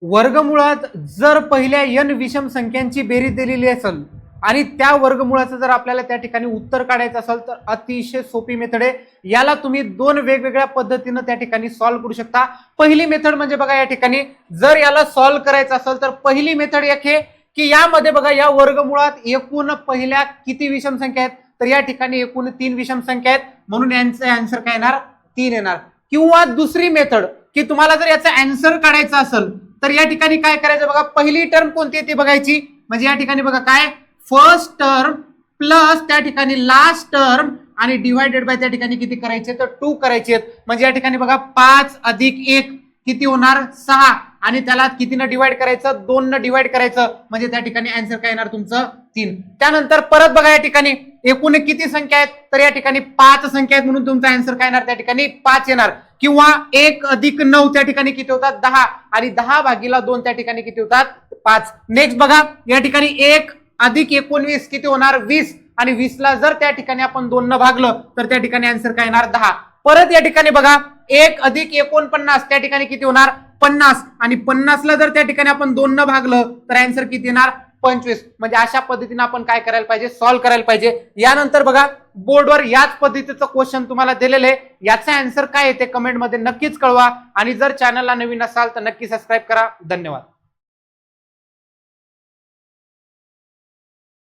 वर्गमुळात जर पहिल्या n विषम संख्यांची बेरीज दिलेली असेल आणि त्या वर्गमुळाचं जर आपल्याला त्या ठिकाणी उत्तर काढायचं असेल तर अतिशय सोपी मेथड आहे. याला तुम्ही दोन वेगवेगळ्या पद्धतीने त्या ठिकाणी सॉल्व्ह करू शकता. पहिली मेथड म्हणजे बघा, या ठिकाणी जर याला सॉल्व्ह करायचं असेल तर पहिली मेथड एक आहे की यामध्ये बघा, या वर्गमुळात एकूण पहिल्या किती विषम संख्या आहेत, तर या ठिकाणी एकूण 3 विषम संख्या आहेत, म्हणून यांचं आन्सर काय येणार, 3 येणार. किंवा दुसरी मेथड की तुम्हाला जर याचा आन्सर काढायचा असेल तर या ठिकाणी काय करायचं बघा, पहिली टर्म कोणती आहे ती बघायची. म्हणजे या ठिकाणी बघा काय, फर्स्ट टर्म प्लस त्या ठिकाणी लास्ट टर्म आणि डिवायडेड बाय त्या ठिकाणी किती करायचे तर 2 करायचे. म्हणजे या ठिकाणी बघा 5 अधिक 1 किती होणार 6 आणि त्याला कितीनं डिवाइड करायचं, 2 न डिवाइड करायचं, म्हणजे त्या ठिकाणी आन्सर काय येणार तुमचं 3. त्यानंतर परत बघा या ठिकाणी एकूण किती संख्या आहेत, तर या ठिकाणी 5 संख्या आहेत, म्हणून तुमचा आन्सर काय येणार त्या ठिकाणी 5 येणार. किंवा 1 अधिक 9 त्या ठिकाणी किती होतात 10 आणि 10 भागीला 2 त्या ठिकाणी किती होतात 5. नेक्स्ट बघा या ठिकाणी 1 अधिक 19 किती होणार 20 आणि 20 ला जर त्या ठिकाणी आपण 2 न भागलं तर त्या ठिकाणी आन्सर काय येणार 10. परत या ठिकाणी बघा 1 अधिक 49 त्या ठिकाणी किती होणार 50 आणि 50 ला जर त्या ठिकाणी आपण 2 न भागलं तर आन्सर किती येणार 25. म्हणजे अशा पद्धतीने आपण काय करायला पाहिजे, सॉल्व्ह करायला पाहिजे. यानंतर बघा बोर्डवर याच पद्धतीचं क्वेश्चन तुम्हाला दिलेलं आहे, याचा आन्सर काय आहे ते कमेंट मध्ये नक्कीच कळवा आणि जर चॅनलला नवीन असाल तर नक्की सबस्क्राईब करा. धन्यवाद.